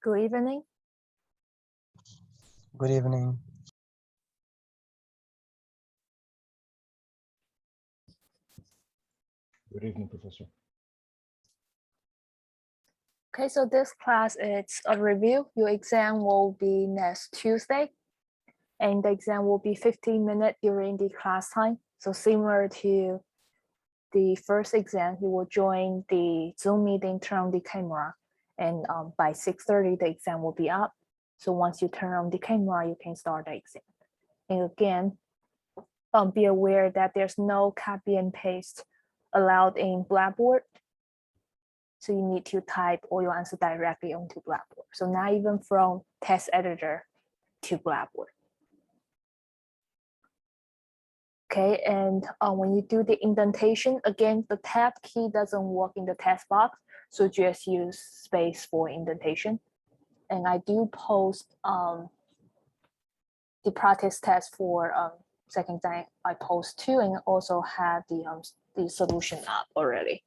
Good evening. Good evening. Good evening, Professor. Okay, so this class is a review. Your exam will be next Tuesday, and the exam will be 15 minutes during the class time. So similar to the first exam, you will join the Zoom meeting, turn on the camera, and by 6:30, the exam will be up. So once you turn on the camera, you can start the exam. And again, be aware that there's no copy and paste allowed in Blackboard. So you need to type all your answer directly onto Blackboard. So not even from text editor to Blackboard. Okay, and when you do the indentation, again, the tab key doesn't work in the text box. So just use space for indentation. And I do post the practice test for second time. I post two and also have the solution up already.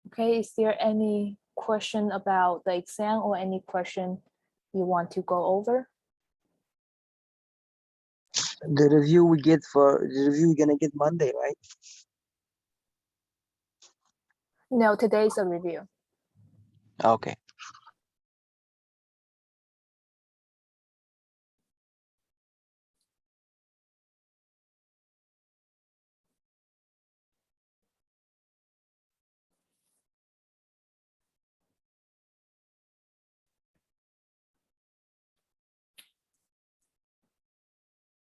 Okay, is there any question about the exam or any question you want to go over? The review we're gonna get Monday, right? No, today is a review. Okay.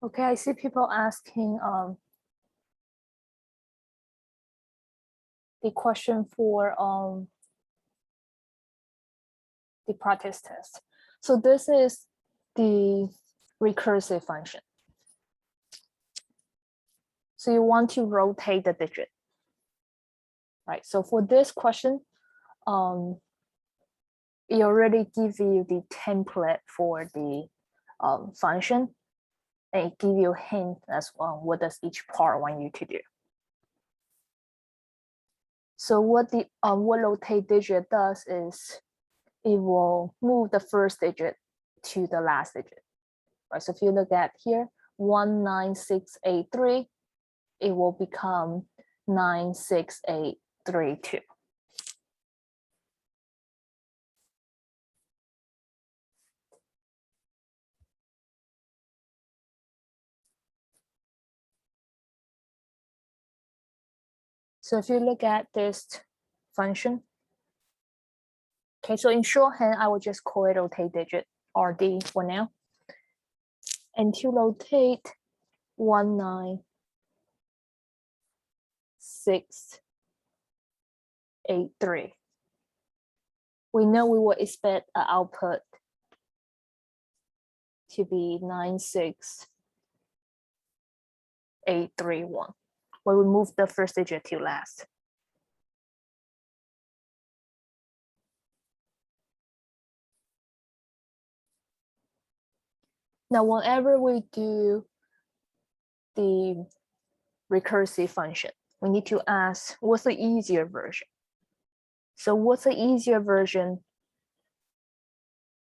Okay, I see people asking the question for the practice test. So this is the recursive function. So you want to rotate the digit, right? So for this question, it already gives you the template for the function, and it gives you a hint as well what does each part want you to do. So what the what rotate digit does is it will move the first digit to the last digit. Right. So if you look at here, 19683, it will become 96832. So if you look at this function, okay, so in shorthand, I will just call it rotate digit, RD for now. And to rotate 19683, we know we will expect an output to be 96831. When we move the first digit to last. Now, whenever we do the recursive function, we need to ask, what's the easier version? So what's the easier version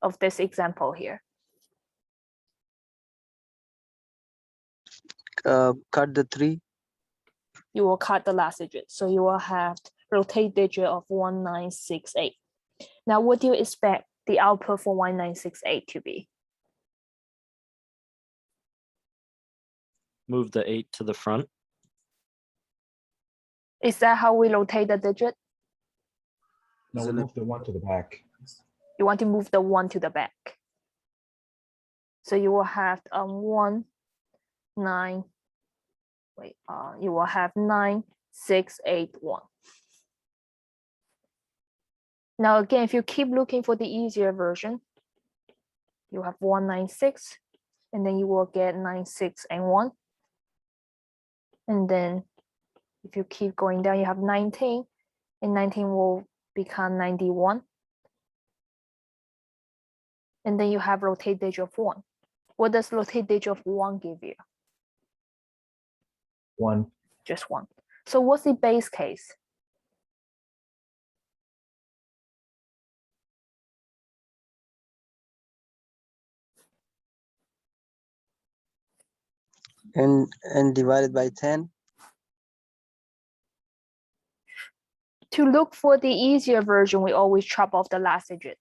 of this example here? Cut the 3. You will cut the last digit. So you will have rotate digit of 1968. Now, what do you expect the output for 1968 to be? Move the 8 to the front. Is that how we rotate the digit? No, we move the 1 to the back. You want to move the 1 to the back. So you will have 1, 9, wait, you will have 9681. Now again, if you keep looking for the easier version, you have 196, and then you will get 96 and 1. And then if you keep going down, you have 19, and 19 will become 91. And then you have rotate digit of 1. What does rotate digit of 1 give you? 1. just 1. So what's the base case? And divided by 10. To look for the easier version, we always chop off the last digit,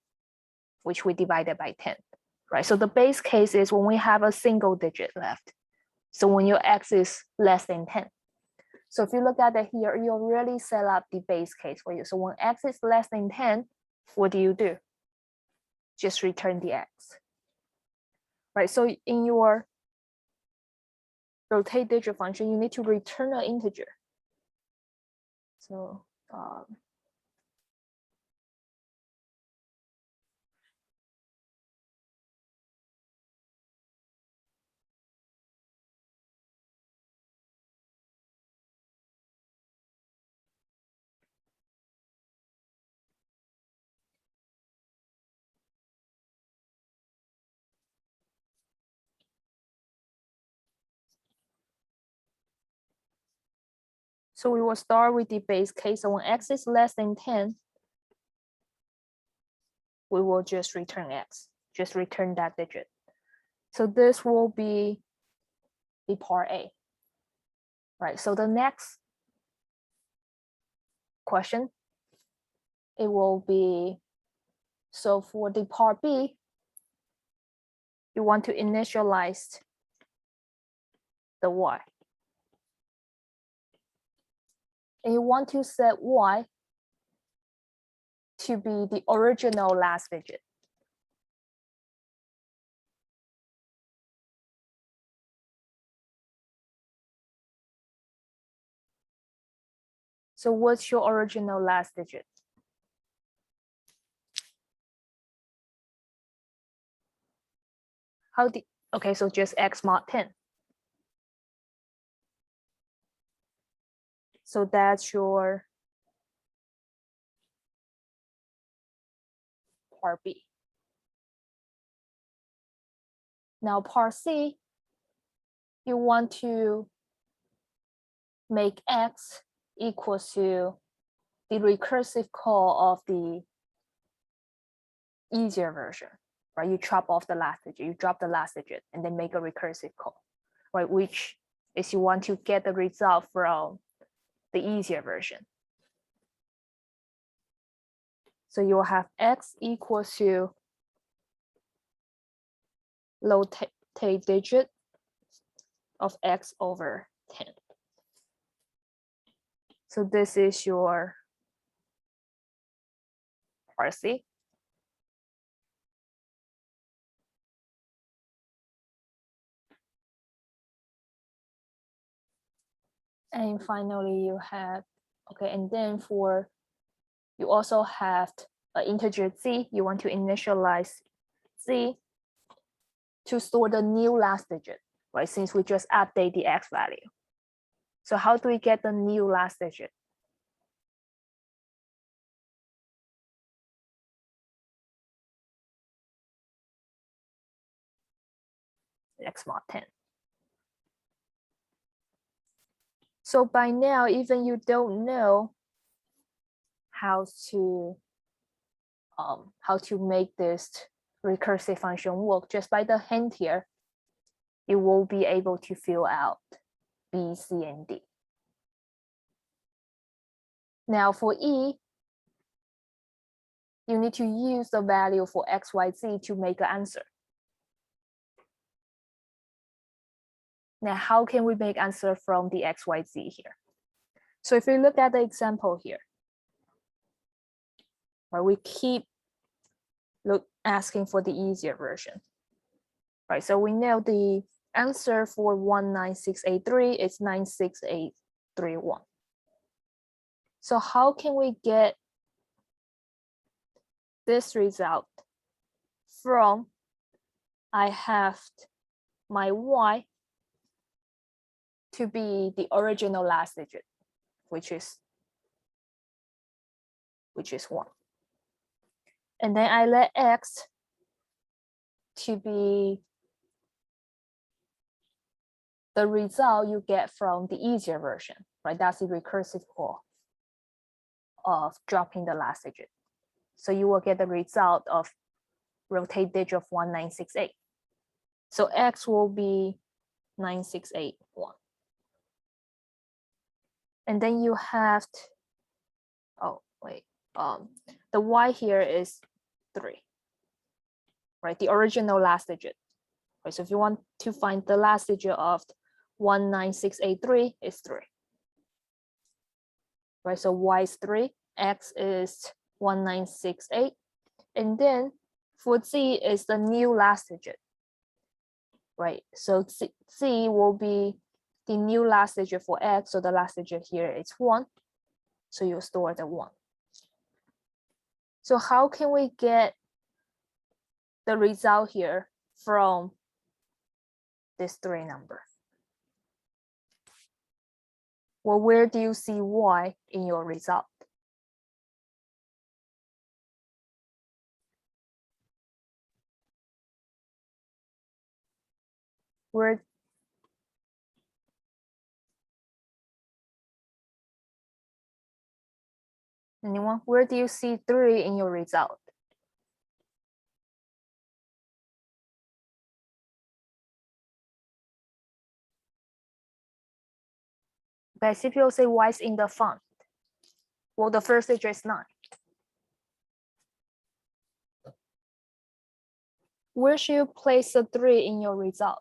which we divided by 10, right? So the base case is when we have a single digit left. So when your x is less than 10. So if you look at it here, you'll really set up the base case for you. So when x is less than 10, what do? Just return the x, right? So in your rotate digit function, you need to return an integer. So So we will start with the base case. So when x is less than 10, we will just return x, just return that digit. So this will be the part A, right? So the next question, it will be, so for the part B, you want to initialize the y. And you want to set y to be the original last digit. So what's your original last digit? Okay, so just x mod 10. So that's your part B. Now part C, you want to make x equals to the recursive call of the easier version, right? You chop off the last digit, you drop the last digit, and then make a recursive call, right? Which is you want to get the result from the easier version. So you will have x equals to rotate digit of x over 10. So this is your part C. And finally you have, okay, and then you also have an integer z. You want to initialize z to store the new last digit, right? Since we just update the x value. So how do we get the new last digit? X mod 10. So by now, even you don't know how to make this recursive function work, just by the hint here, you will be able to fill out B, C, and D. Now for E, you need to use the value for X, Y, Z to make an answer. Now, how can we make answer from the X, Y, Z here? So if you look at the example here, right, we keep asking for the easier version, right? So we know the answer for 19683 is 96831. So how can we get this result from I have my y to be the original last digit, which is 1. And then I let x to be the result you get from the easier version, right? That's the recursive call of dropping the last digit. So you will get the result of rotate digit of 1968. So X will be 9681. And then you have to, oh wait, the Y here is 3, right? The original last digit. Right? So if you want to find the last digit of 19683 is 3. Right? So Y is 3, X is 1968, and then for Z is the new last digit. Right? So Z will be the new last digit for X, so the last digit here is 1. So you store the 1. So how can we get the result here from this 3 number? Well, where do you see Y in your result? Where anyone? Where do you see 3 in your result? Guys, if you say Y is in the font, well, the first digit is 9. Where should you place the 3 in your result?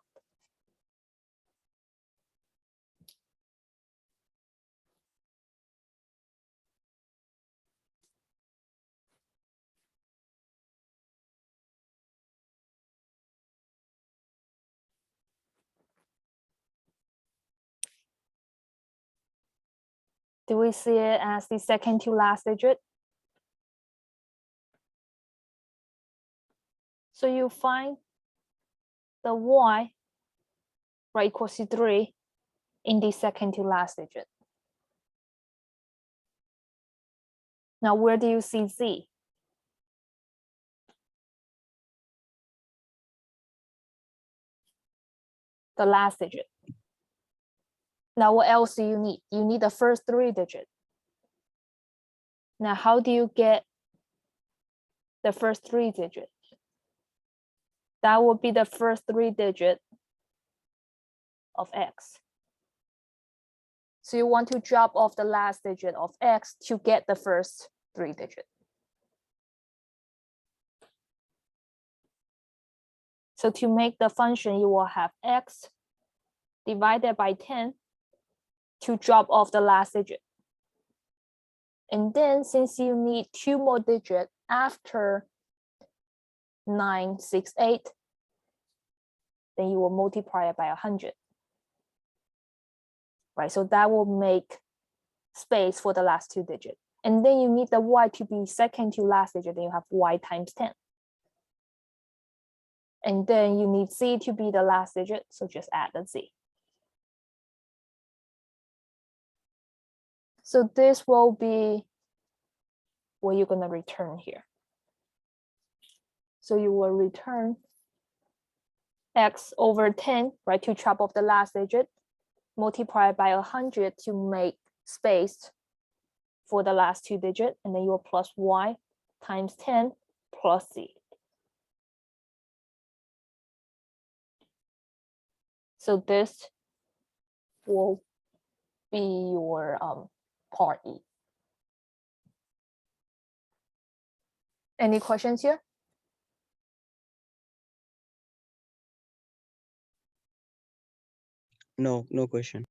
Do we see it as the second to last digit? So you find the Y, right, equals to 3 in the second to last digit. Now, where do you see Z? The last digit. Now, what else do you need? You need the first 3 digits. Now, how do you get the first 3 digits? That would be the first 3 digits of X. So you want to drop off the last digit of X to get the first 3 digits. So to make the function, you will have X divided by 10 to drop off the last digit. And then since you need 2 more digits after 968, then you will multiply it by 100. Right, so that will make space for the last 2 digits. And then you need the Y to be second to last digit, then you have Y times 10. And then you need Z to be the last digit, so just add the Z. So this will be what you're gonna return here. So you will return X over 10, right, to chop off the last digit, multiply by 100 to make space for the last 2 digits, and then you will plus Y times 10 plus Z. So this will be your part E. Any questions here? No, no question.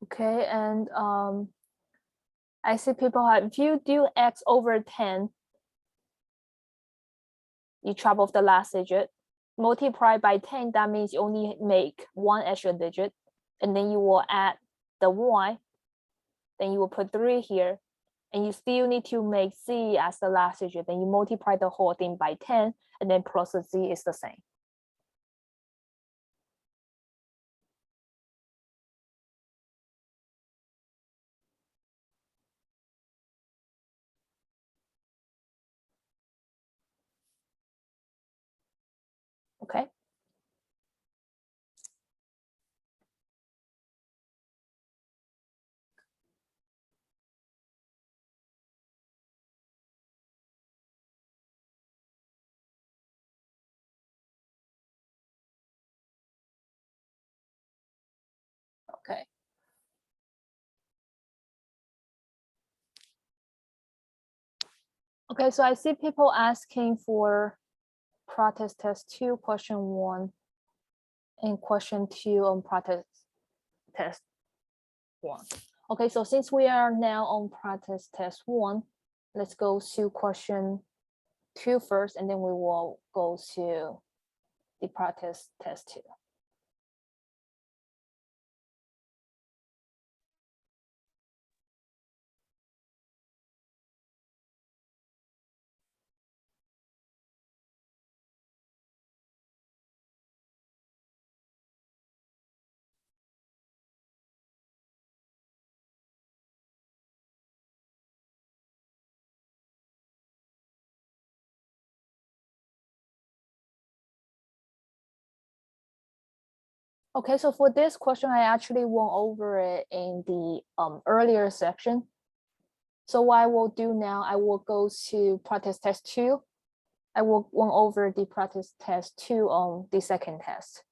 Okay, and I see people have, if you do X over 10, you chop off the last digit, multiply by 10, that means you only make 1 extra digit, and then you will add the Y, then you will put 3 here, and you still need to make Z as the last digit, then you multiply the whole thing by 10, and then plus the Z is the same. Okay. Okay. Okay, so I see people asking for practice test 2, question 1, and question 2 on practice test 1. Okay, so since we are now on practice test 1, let's go to question 2 first, and then we will go to the practice test 2. Okay, so for this question, I actually went over it in the earlier section. So what I will do now, I will go to practice test 2. I will went over the practice test 2 on the second test.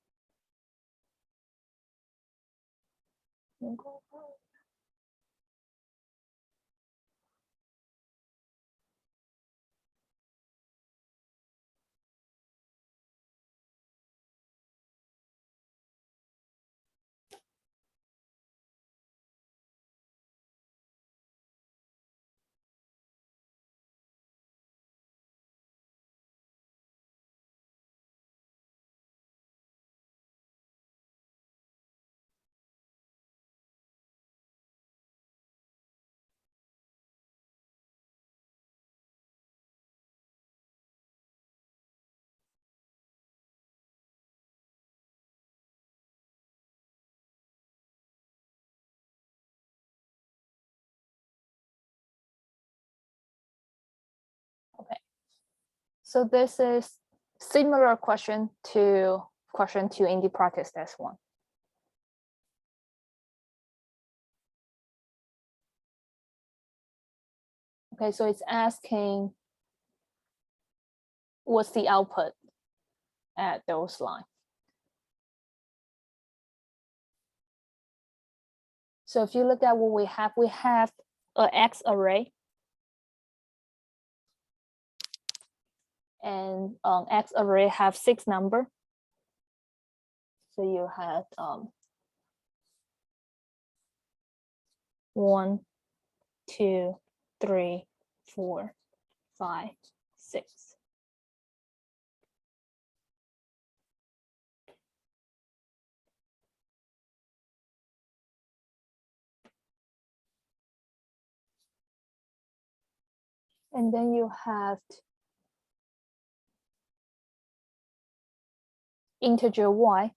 Okay, so this is similar question to question 2 in the practice test 1. Okay, so it's asking what's the output at those lines. So if you look at what we have an X array. And X array have 6 number. So you have 1, 2, 3, 4, 5, 6. And then you have integer y.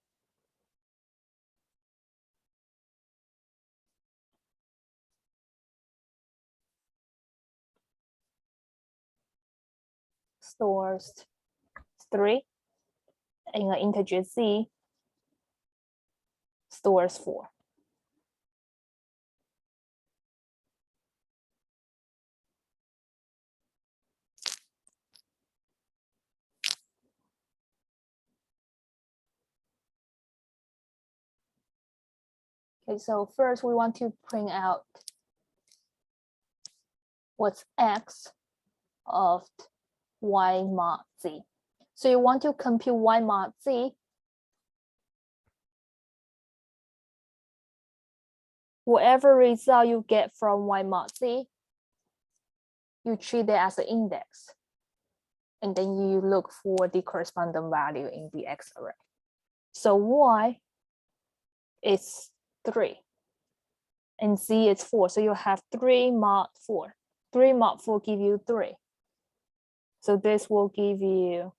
Stores 3, and an integer z stores 4. Okay, so first we want to print out what's X of y mod z. So you want to compute y mod z. Whatever result you get from y mod z, you treat it as an index. And then you look for the corresponding value in the X array. So y is 3 and z is 4. So you have 3 mod 4. 3 mod 4 give you 3. So this will give you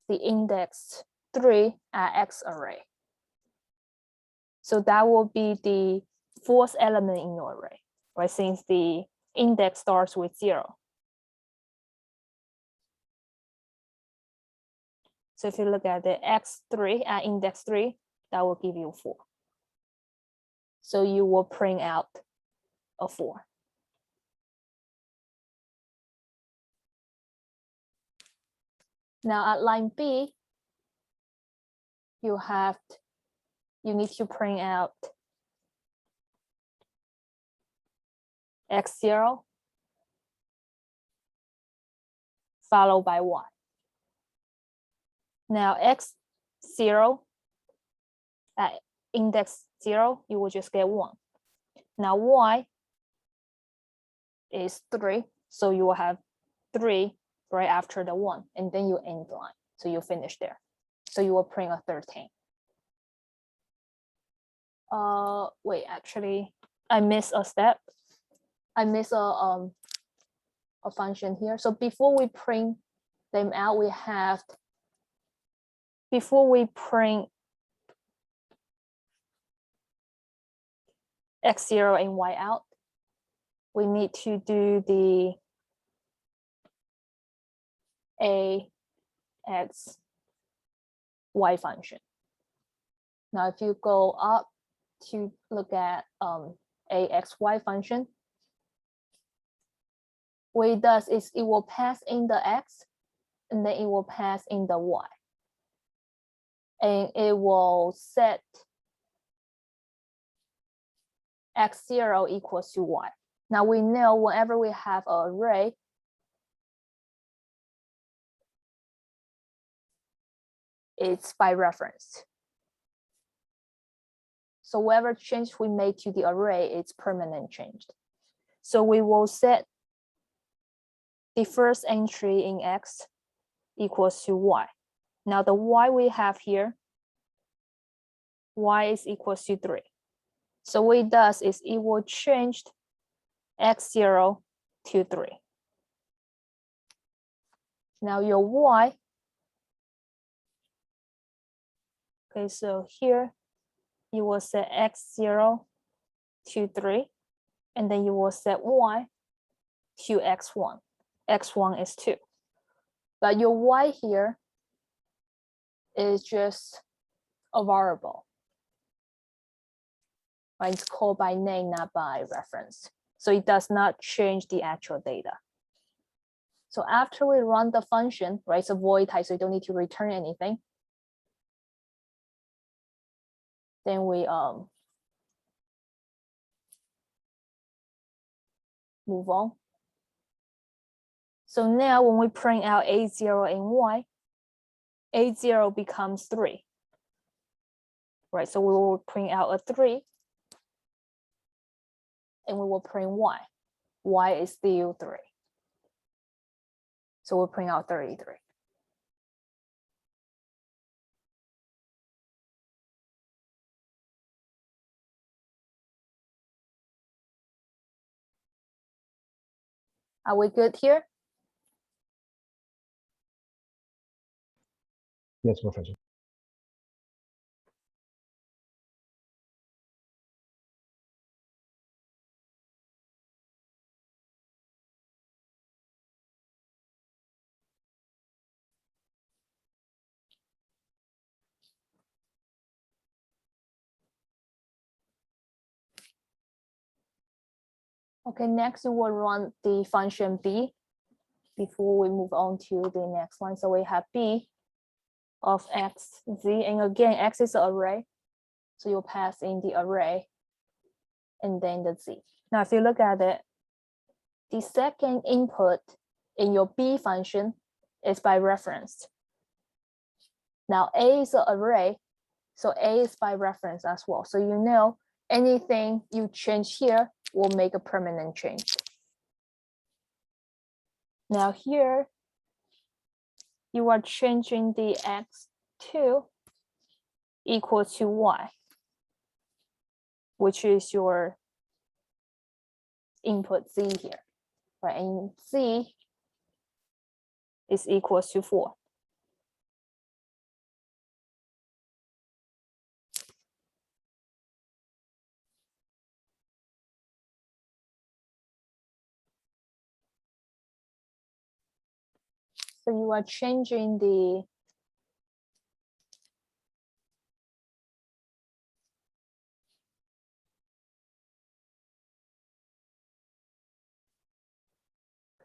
the index 3 at X array. So that will be the 4th element in your array, right? Since the index starts with 0. So if you look at the x3 at index 3, that will give you 4. So you will print out a 4. Now at line B, you need to print out x0 followed by y. Now x0 at index 0, you will just get 1. Now y is 3, so you will have 3 right after the 1, and then you end the line. So you finish there. So you will print a 13. Wait, actually, I missed a step. I missed a function here. So before we print them out, before we print x0 and y out, we need to do the ax y function. Now, if you go up to look at axy function, what it does is it will pass in the x, and then it will pass in the y. And it will set x0 equals to y. Now we know whenever we have an array, it's by reference. So whatever change we make to the array, it's permanent changed. So we will set the first entry in x equals to y. Now the y we have here, y is equals to 3. So what it does is it will change x0 to 3. Now your y, okay, so here you will set x0 to 3, and then you will set y to x1. x1 is 2. But your y here is just a variable. Right? It's called by name, not by reference. So it does not change the actual data. So after we run the function, right, it's a void type, so you don't need to return anything. Then we move on. So now when we print out A0 and Y, A0 becomes 3. Right, so we will print out a 3, and we will print Y. Y is still 3. So we'll print out 33. Are we good here? Yes, Professor. Okay, next we will run the function b before we move on to the next line. So we have b of x, z, and again, x is an array. So you'll pass in the array and then the z. Now, if you look at it, the second input in your b function is by reference. Now, a is an array, so a is by reference as well. So you know anything you change here will make a permanent change. Now here, you are changing the x2 equal to y, which is your input z here, right? And z is equal to 4. So you are changing the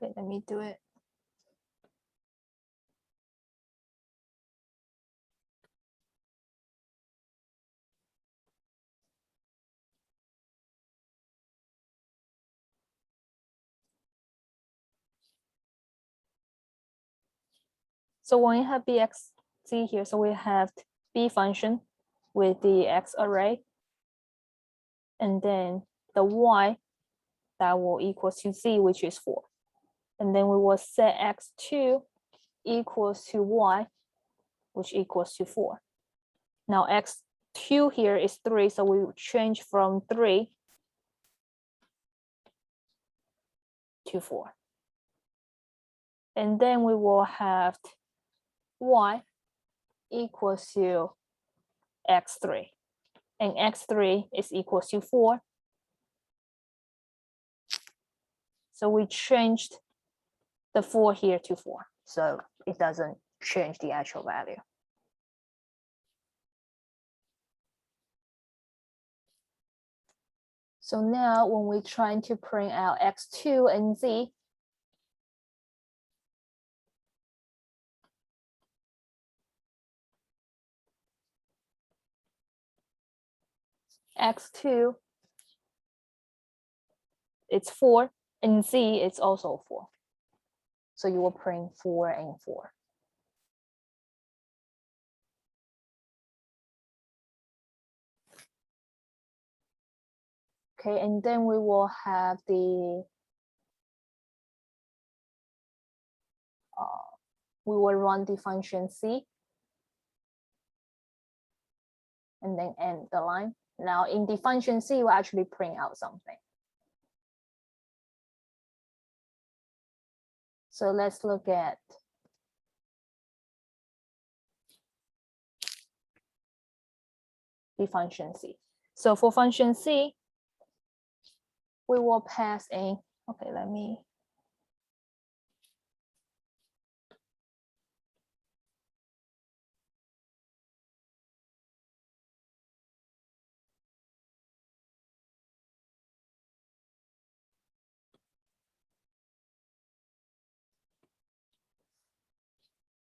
Okay, let me do it. So when we have bxc here, so we have b function with the x array, and then the y that will equal to z, which is 4. And then we will set x2 equals to y, which equals to 4. Now x2 here is 3, so we will change from 3 to 4. And then we will have y equals to x3. And x3 is equals to 4. So we changed the 4 here to 4. So it doesn't change the actual value. So now when we're trying to print out x2 and z, x2, it's 4, and z is also 4. So you will print 4 and 4. Okay, and then we will have the, we will run the function c, and then end the line. Now in the function c, we'll actually print out something. So let's look at the function c. So for function c, we will pass in, okay, let me,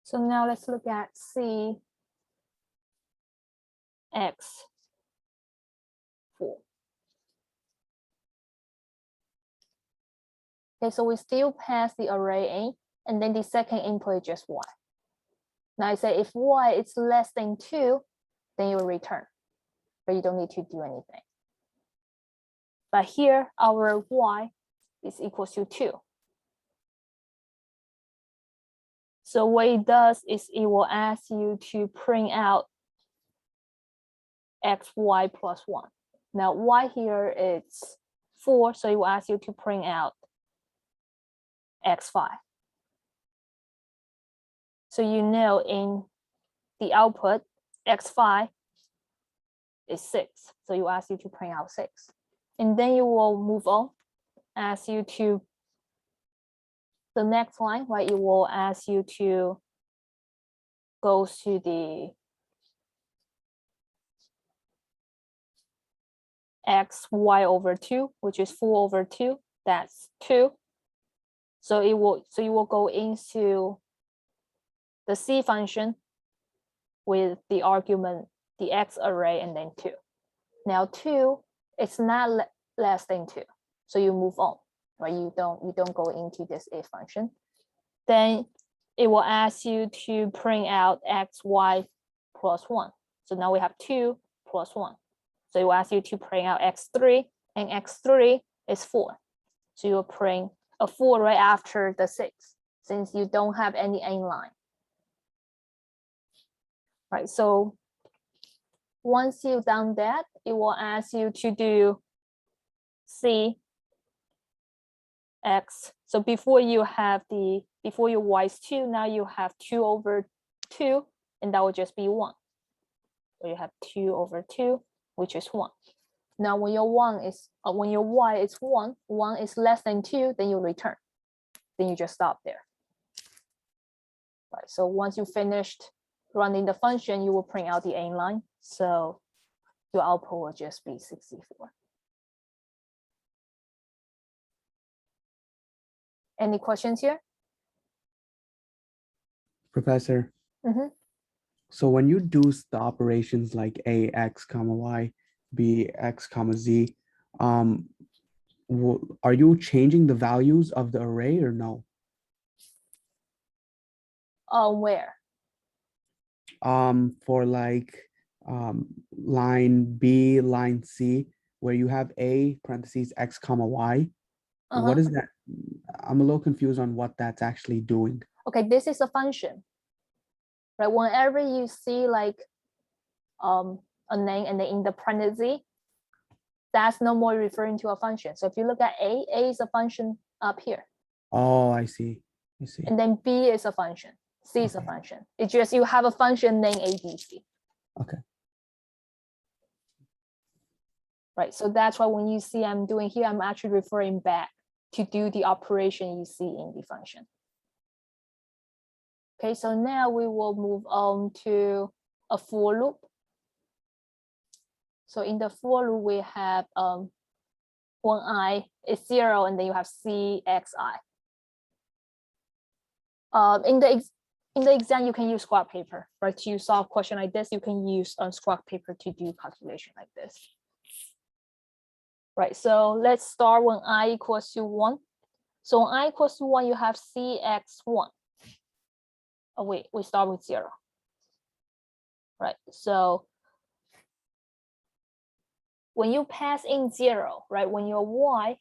so now let's look at c x 4. Okay, so we still pass the array in, and then the second input is just y. Now I say if y is less than 2, then you return, but you don't need to do anything. But here our y is equals to 2. So what it does is it will ask you to print out xy plus 1. Now y here is 4, so it will ask you to print out x5. So you know in the output, x5 is 6. So you ask you to print out 6. And then you will move on, ask you to the next line, right? It will ask you to go to the xy over 2, which is 4 over 2. That's 2. So you will go into the C function with the argument, the X array, and then 2. Now 2, it's not less than 2. So you move on, right? You don't go into this if function. Then it will ask you to print out xy plus 1. So now we have 2 plus 1. So it will ask you to print out x3, and x3 is 4. So you'll print a 4 right after the 6, since you don't have any end line. Right, so once you've done that, it will ask you to do C X. So before you y is 2, now you have 2 over 2, and that will just be 1. So you have 2 over 2, which is 1. Now when your y is 1, 1 is less than 2, then you return. Then you just stop there. Right, so once you finished running the function, you will print out the end line. So your output will just be 64. Any questions here? Professor, Mhm. so when you do the operations like a x comma y, b x comma z, are you changing the values of the array or no? Where? For like line B, line C, where you have a parentheses x comma y. What Uh-huh. is that? I'm a little confused on what that's actually doing. Okay, this is a function. Right, whenever you see like a name and then in the parentheses, that's no more referring to a function. So if you look at A is a function up here. Oh, I see. I see. And then B is a function, C is a Okay. function. It's just you have a function named ABC. Okay. Right, so that's why when you see I'm doing here, I'm actually referring back to do the operation you see in the function. Okay, so now we will move on to a for loop. So in the for loop, we have when I is 0, and then you have CXI. In the exam, you can use scrap paper, right? To solve a question like this, you can use scrap paper to do calculation like this. Right, so let's start when I equals to 1. So when I equals to 1, you have CX1. Oh wait, we start with 0. Right, so when you pass in 0, right, when your y,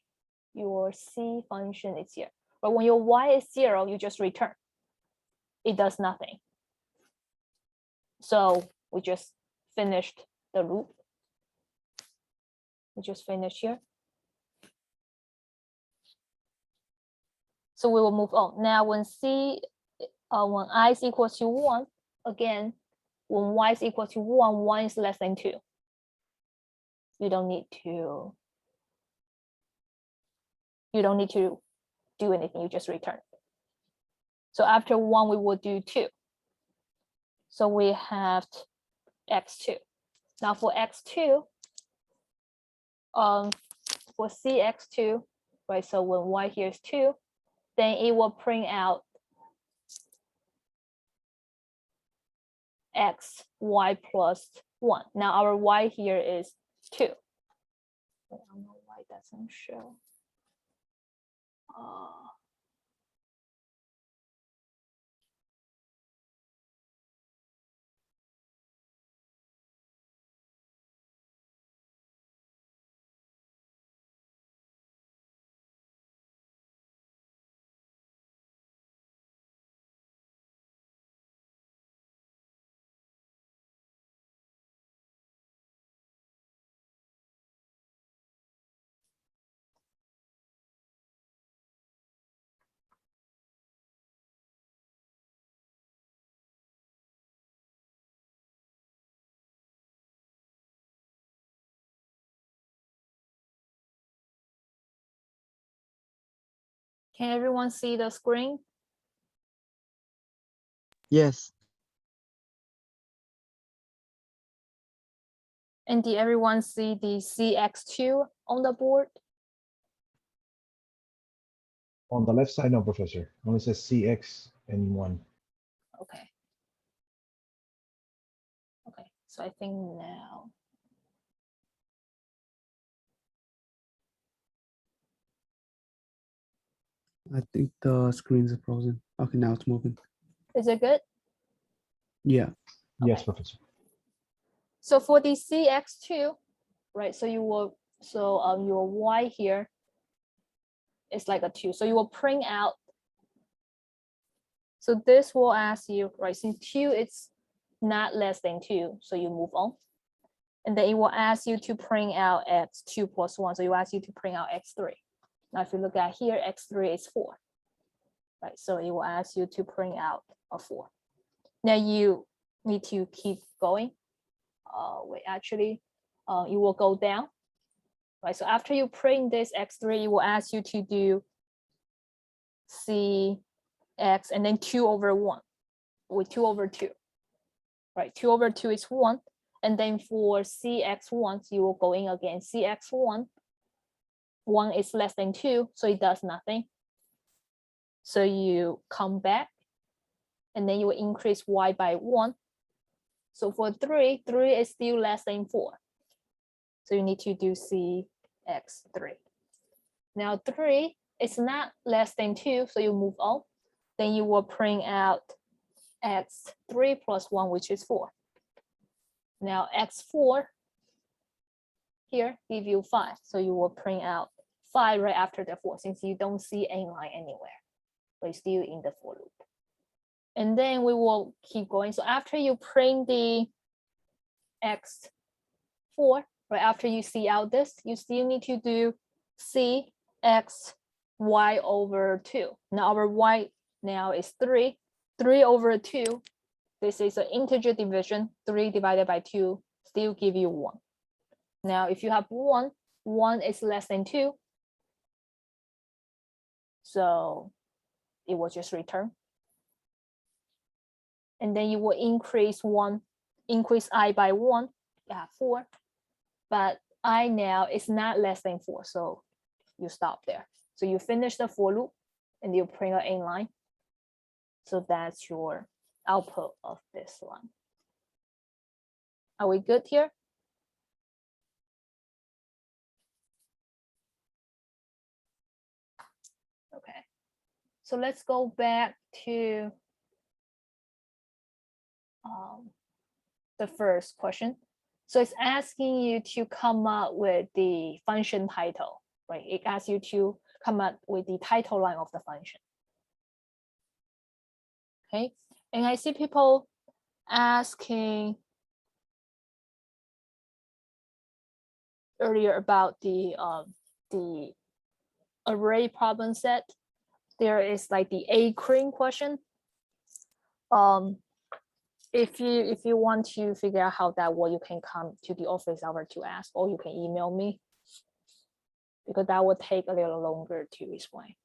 your C function is here. But when your y is 0, you just return. It does nothing. So we just finished the loop. We just finished here. So we will move on. Now when when I is equal to 1, again, when y is equal to 1, 1 is less than 2. You don't need to do anything, you just return. So after 1, we will do 2. So we have x2. Now for x2, for cx2, right? So when y here is 2, then it will print out x, y plus 1. Now our y here is 2. I don't know why it doesn't show. Can everyone see the screen? Yes. And did everyone see the CX2 on the board? On the left side, no, Professor. Only says CX and 1. Okay. Okay, so I think now. I think the screens are frozen. Okay, now it's moving. Is it good? Yeah. Yes, Okay. Professor. So for the CX2, right? So you will, so your y here is like a 2. So you will print out. So this will ask you, right? Since 2 it's not less than 2, so you move on. And then it will ask you to print out x2 plus 1. So you ask you to print out x3. Now if you look at here, x3 is 4. Right? So it will ask you to print out a 4. Now you need to keep going. Wait, actually, you will go down. Right? So after you print this x3, it will ask you to do cx and then 2 over 1 with 2 over 2. Right? 2 over 2 is 1. And then for cx1, you will go in again. Cx1, 1 is less than 2, so it does nothing. So you come back and then you will increase y by 1. So for 3, 3 is still less than 4. So you need to do CX3. Now 3 is not less than 2, so you move on. Then you will print out x3 plus 1, which is 4. Now x4 here give you 5, so you will print out 5 right after the 4, since you don't see a line anywhere, but it's still in the for loop. And then we will keep going. So after you print the x4, right after you see out this, you still need to do c x y over 2. Now our y now is 3. 3 over 2, this is an integer division. 3 divided by 2 still give you 1. Now if you have 1, 1 is less than 2. So it will just return. And then you will increase I by 1, you have 4. But I now is not less than 4, so you stop there. So you finish the for loop and you print an inline. So that's your output of this line. Are we good here? Okay. So let's go back to the first question. So it's asking you to come up with the function title, right? It asks you to come up with the title line of the function. Okay, and I see people asking earlier about the array problem set. There is like the A-cream question. If you want to figure out how that works, you can come to the office hour to ask, or you can email me, because that will take a little longer to explain.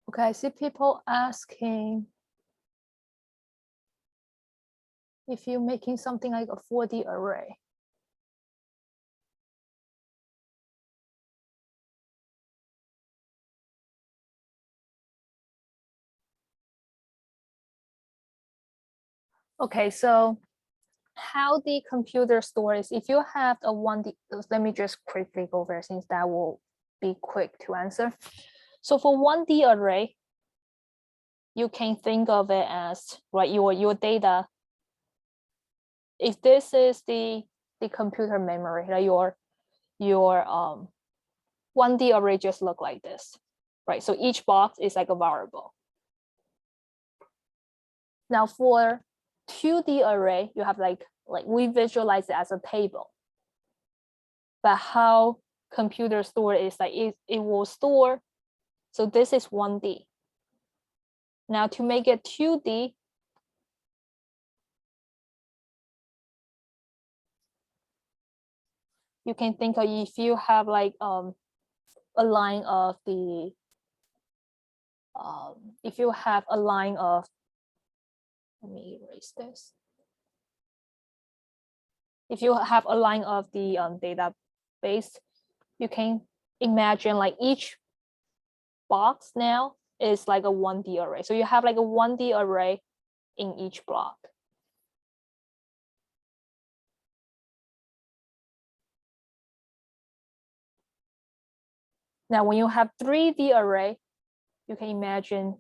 Okay, I see people asking if you're making something like a 4D array. Okay, so how the computer stores, if you have a 1D, let me just quickly go over since that will be quick to answer. So for 1D array, you can think of it as, right, your data. If this is the computer memory, right, your 1D array just look like this, right? So each box is like a variable. Now for 2D array, you have like we visualize it as a table. But how computer store is like it will store. So this is 1D. Now to make it 2D, you can think of if you have like a line of the if you have a line of, let me erase this. If you have a line of the database, you can imagine like each box now is like a 1D array. So you have like a 1D array in each block. Now, when you have 3D array, you can imagine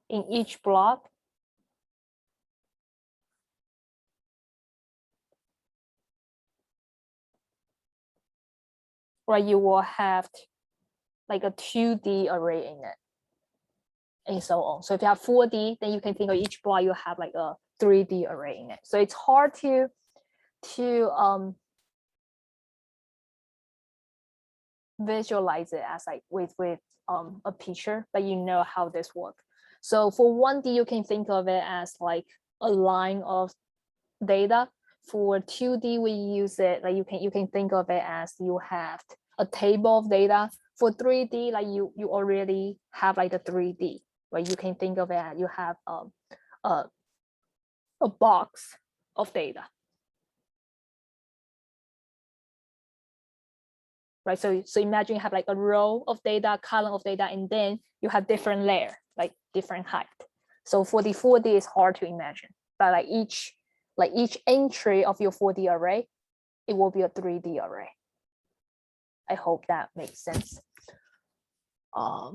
in each block, right, you will have like a 2D array in it, and so on. So if you have 4D, then you can think of each block you have like a 3D array in it. So it's hard to visualize it as like with a picture, but you know how this works. So for 1D, you can think of it as like a line of data. For 2D, we use it like you can think of it as you have a table of data. For 3D, like you already have like the 3D, right? You can think of it, you have a box of data. Right, so imagine you have like a row of data, column of data, and then you have different layer, like different height. So for the 4D, it's hard to imagine, but like each entry of your 4D array, it will be a 3D array. I hope that makes sense. I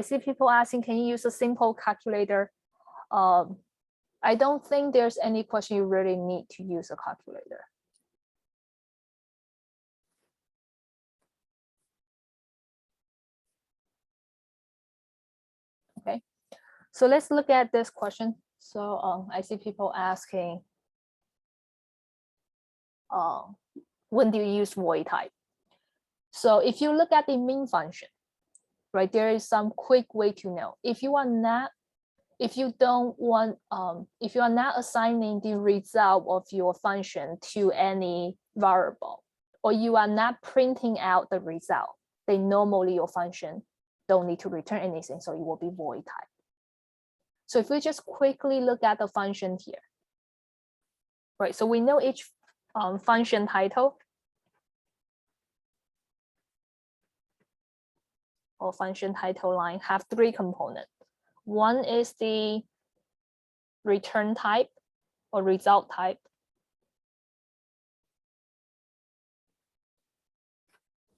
see people asking, can you use a simple calculator? I don't think there's any question you really need to use a calculator. Okay, so let's look at this question. So I see people asking, when do you use void type? So if you look at the mean function, right, there is some quick way to know. If you are not assigning the result of your function to any variable, or you are not printing out the result, then normally your function don't need to return anything, so it will be void type. So if we just quickly look at the function here, right, so we know each function title or function title line have 3 components. One is the return type or result type.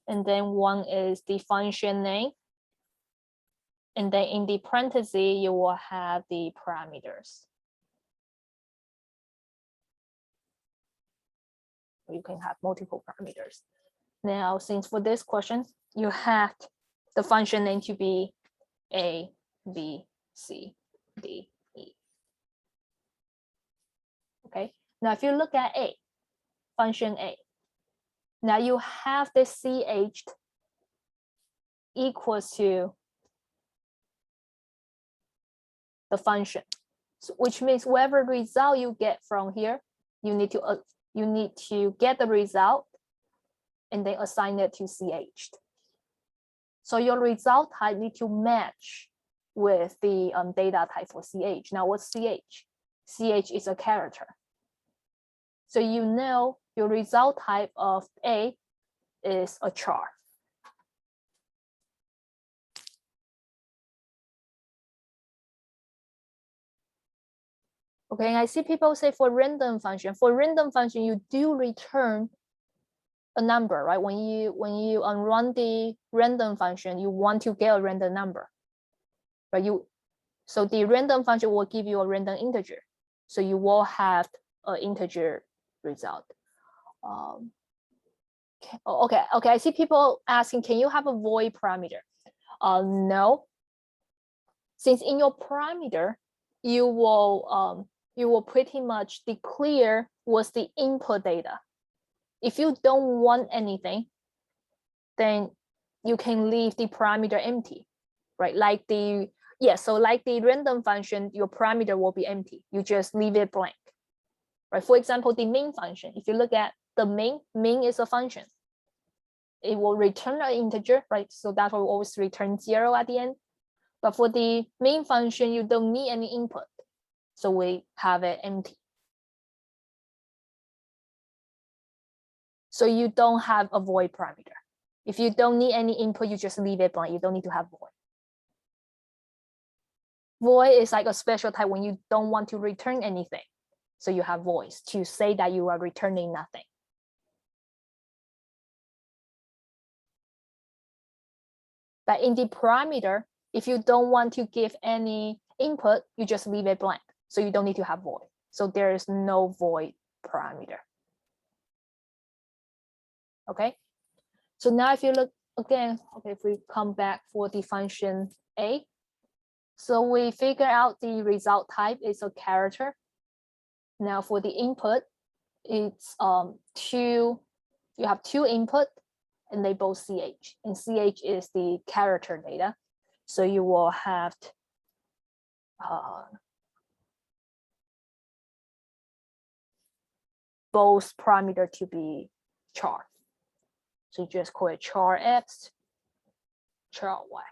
And then one is the function name. And then in the parentheses, you will have the parameters. You can have multiple parameters. Now, since for this question, you have the function name to be A, B, C, D, E. Okay, now if you look at A, function A, now you have the CH equals to the function, so, which means whatever result you get from here, you need to get the result and then assign it to CH. So your result type need to match with the data type for CH. Now what's CH? CH is a character. So you know your result type of A is a char. Okay, and I see people say for random function, you do return a number, right? When you run the random function, you want to get a random number, right? So the random function will give you a random integer, so you will have an integer result. Okay. I see people asking, can you have a void parameter? No. Since in your parameter, you will pretty much declare what's the input data. If you don't want anything, then you can leave the parameter empty, right? Like the random function, your parameter will be empty. You just leave it blank, right? For example, the main function, if you look at the main is a function. It will return an integer, right? So that will always return 0 at the end. But for the main function, you don't need any input. So we have it empty. So you don't have a void parameter. If you don't need any input, you just leave it blank. You don't need to have void. Void is like a special type when you don't want to return anything. So you have voids to say that you are returning nothing. But in the parameter, if you don't want to give any input, you just leave it blank. So you don't need to have void. So there is no void parameter. Okay. So now if you look again, okay, if we come back for the function A, so we figure out the result type is a character. Now for the input, it's you have 2 input and they both CH, and CH is the character data. So you will have both parameter to be char. So you just call it char x, char y.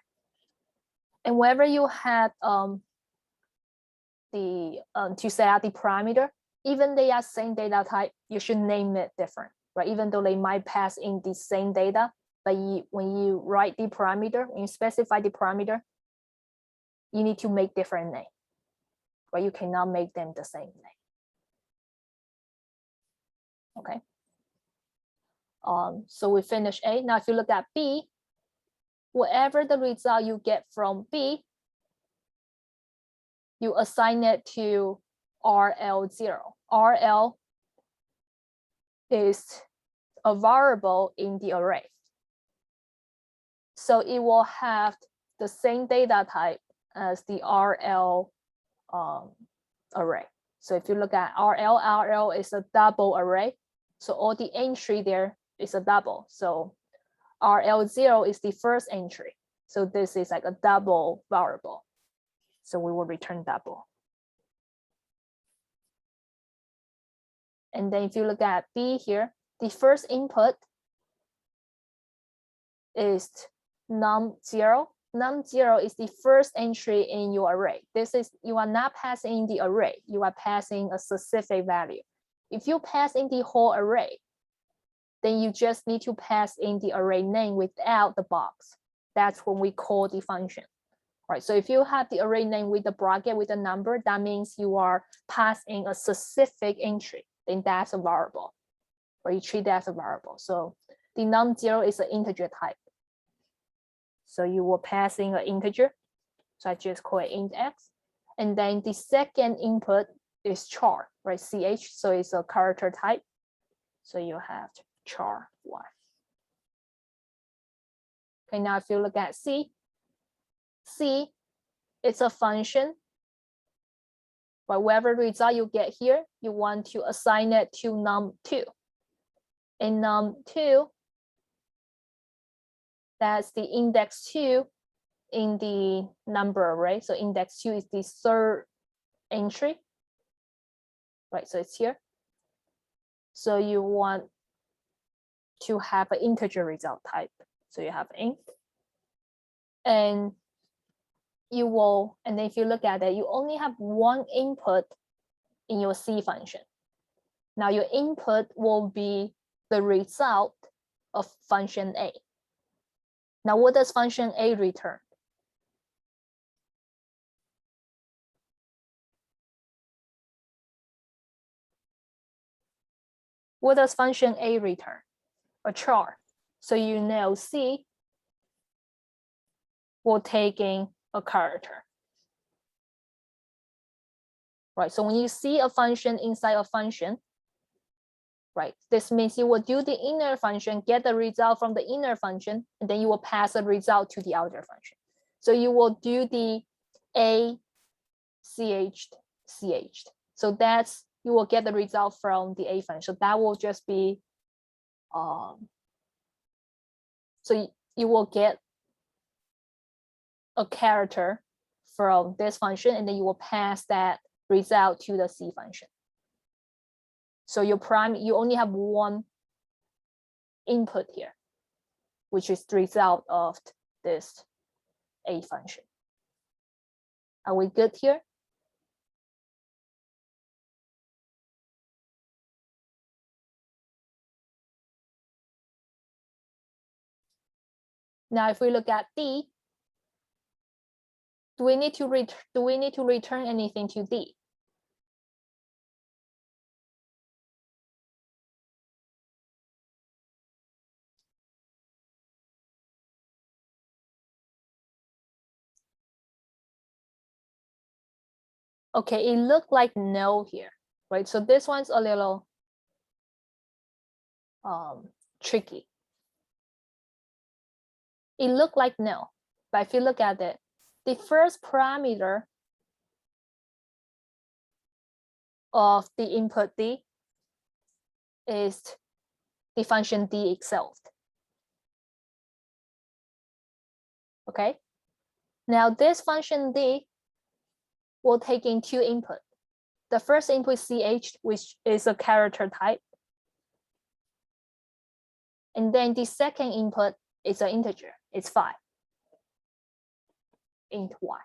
And whenever you had to set out the parameter, even they are same data type, you should name it different, right? Even though they might pass in the same data, but when you write the parameter, when you specify the parameter, you need to make different name, right? You cannot make them the same name. Okay. So we finish A. Now, if you look at B, whatever the result you get from B, you assign it to RL0. RL is a variable in the array. So it will have the same data type as the RL array. So if you look at RL is a double array. So all the entry there is a double. So RL0 is the first entry. So this is like a double variable. So we will return double. And then if you look at B here, the first input is num0. Num0 is the first entry in your array. This is, you are not passing in the array, you are passing a specific value. If you pass in the whole array, then you just need to pass in the array name without the box. That's when we call the function. Right, so if you have the array name with the bracket with a number, that means you are passing a specific entry, then that's a variable, or you treat that as a variable. So the num0 is an integer type. So you will pass in an integer. So I just call it int x. And then the second input is char, right? CH, so it's a character type. So you have char y. Okay, now if you look at C, it's a function. But whatever result you get here, you want to assign it to num2. And num2, that's the index 2 in the number array. So index 2 is the third entry, right? So it's here. So you want to have an integer result type. So you have int. And you will, and then if you look at it, you only have one input in your C function. Now your input will be the result of function A. Now what does function A return? What does function A return? A char. So you know C will take in a character. Right, so when you see a function inside a function, right, this means you will do the inner function, get the result from the inner function, and then you will pass the result to the outer function. So you will do the A CH. So that's, you will get the result from the A function. So that will just be, so you will get a character from this function, and then you will pass that result to the C function. So your prime, you only have one input here, which is the result of this A function. Are we good here? Now, if we look at D, do we need to return anything to D? Okay, it looked like no here, right? So this one's a little tricky. It looked like no, but if you look at it, the first parameter of the input D is the function D itself. Okay, now this function D will take in two inputs. the first input is ch, which is a character type. And then the second input is an integer, it's 5, int y.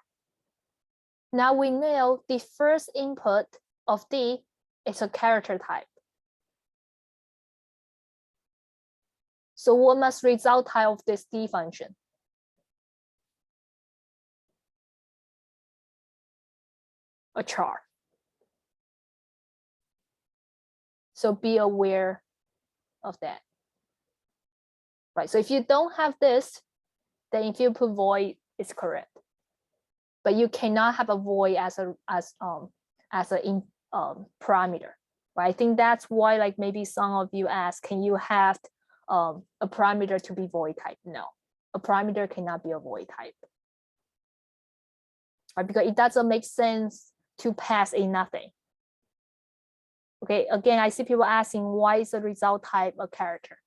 Now we know the first input of D is a character type. So what must result type of this D function? A char. So be aware of that. Right, so if you don't have this, then if you put void, it's correct. But you cannot have a void as a parameter. Right? I think that's why, like, maybe some of you ask, can you have a parameter to be void type? No, a parameter cannot be a void type. Right? Because it doesn't make sense to pass a nothing. Okay, again, I see people asking, why is the result type a character?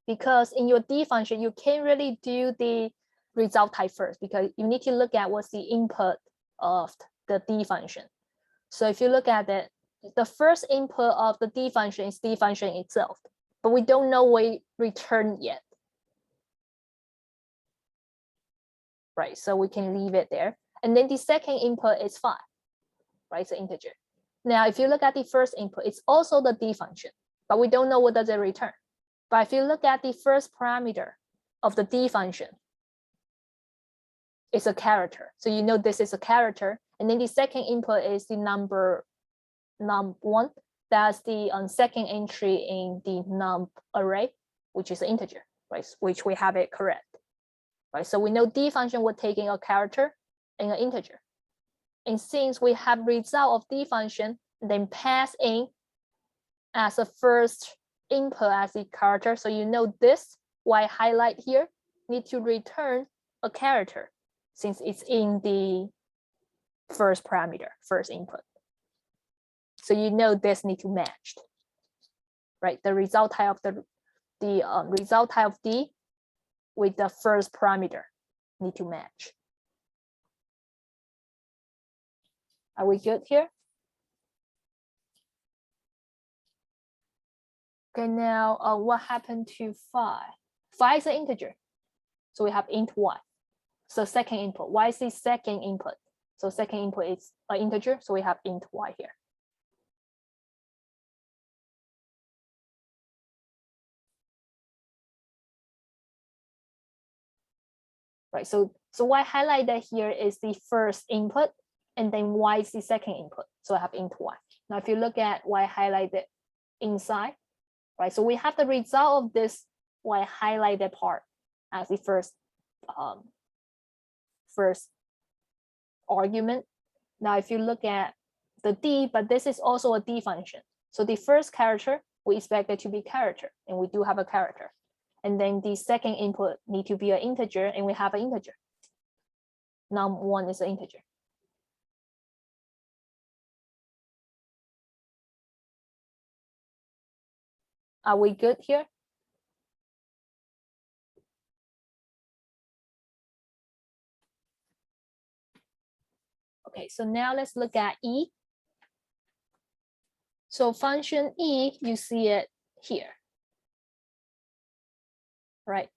Because in your D function, you can't really do the result type first, because you need to look at what's the input of the D function. So if you look at it, the first input of the D function is D function itself, but we don't know what it returned yet. Right, so we can leave it there. And then the second input is 5, right, it's an integer. Now, if you look at the first input, it's also the D function, but we don't know what does it return. But if you look at the first parameter of the D function, it's a character. So you know this is a character. And then the second input is the number num1. That's the second entry in the num array, which is an integer, right? Which we have it correct. Right. So we know D function we're taking a character and an integer. And since we have result of D function, then pass in as a first input as a character. So you know this, why highlight here, need to return a character since it's in the first parameter, first input. So you know this need to match, right? The result type of the result type of D with the first parameter need to match. Are we good here? Okay, now what happened to 5? 5 is an integer. So we have int y. So second input. Why is the second input? So second input is an integer. So we have int y here. Right, so why I highlight that here is the first input, and then y is the second input. So I have int y. Now, if you look at why I highlighted inside, right? So we have the result of this why I highlighted part as the first argument. Now, if you look at the D, but this is also a D function. So the first character, we expect it to be character, and we do have a character. And then the second input need to be an integer, and we have an integer. Num1 is an integer. Are we good here? Okay, so now let's look at E. So function E, you see it here. Right.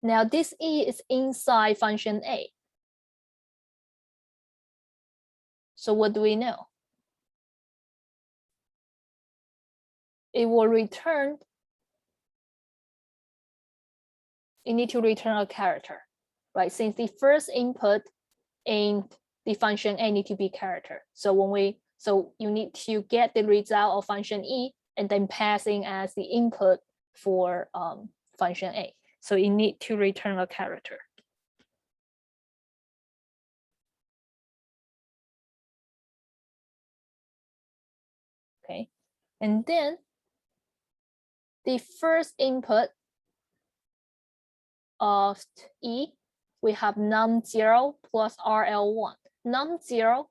Now this E is inside function A. So what do we know? It will return, you need to return a character, right? Since the first input in the function A need to be character. So you need to get the result of function E and then passing as the input for function A. So you need to return a character. Okay, and then the first input of E, we have num0 plus RL1. Num0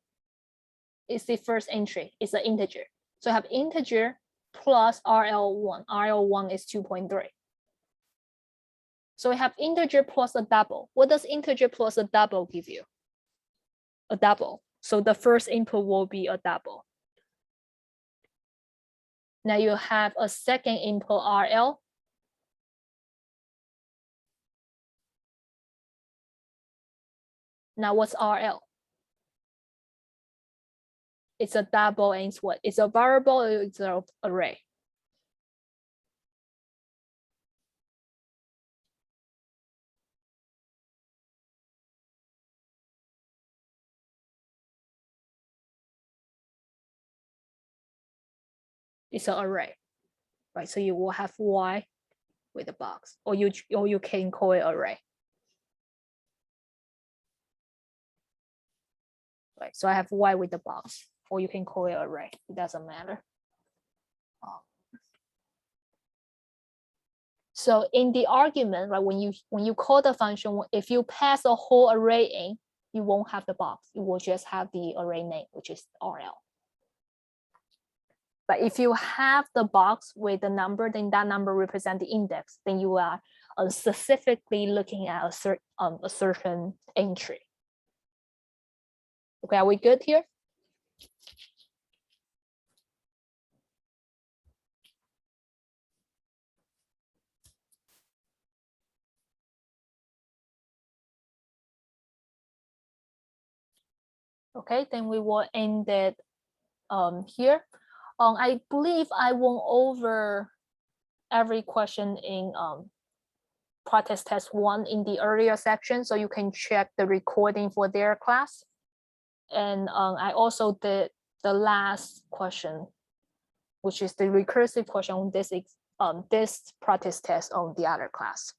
is the first entry, it's an integer. So I have integer plus RL1. RL1 is 2.3. So we have integer plus a double. What does integer plus a double give you? A double. So the first input will be a double. Now you have a second input RL. Now what's RL? It's a double and it's what? It's a variable or it's an array? It's an array, right? So you will have Y with a box, or you can call it array. Right, so I have Y with the box, or you can call it array. It doesn't matter. So in the argument, right, when you call the function, if you pass a whole array in, you won't have the box. You will just have the array name, which is RL. But if you have the box with the number, then that number represents the index. Then you are specifically looking at a certain entry. Okay, are we good here? Okay, then we will end it here. I believe I went over every question in practice test 1 in the earlier section, so you can check the recording for their class. And I also did the last question, which is the recursive question on this practice test on the other class.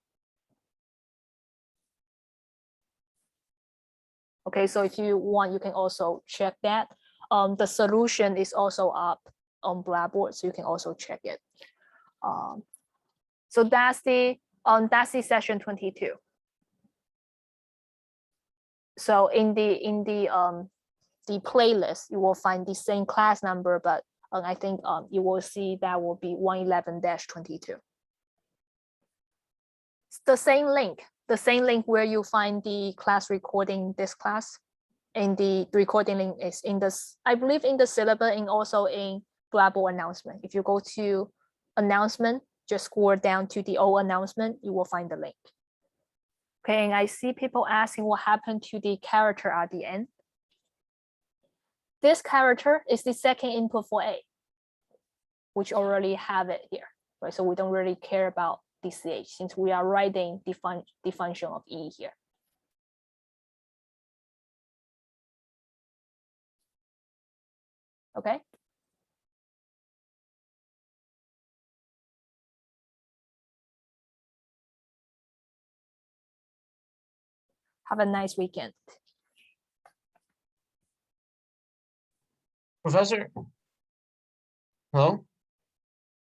Okay, so if you want, you can also check that. The solution is also up on Blackboard, so you can also check it. So that's the session 22. So in the playlist, you will find the same class number, but I think you will see that will be 111-22. It's the same link where you find the class recording this class. And the recording link is in this, I believe, in the syllabus and also in Blackboard announcement. If you go to announcement, just scroll down to the old announcement, you will find the link. Okay, and I see people asking what happened to the character at the end. This character is the second input for A, which already have it here, right? So we don't really care about the CH since we are writing the function of E here. Okay. Have a nice weekend. Professor? Hello?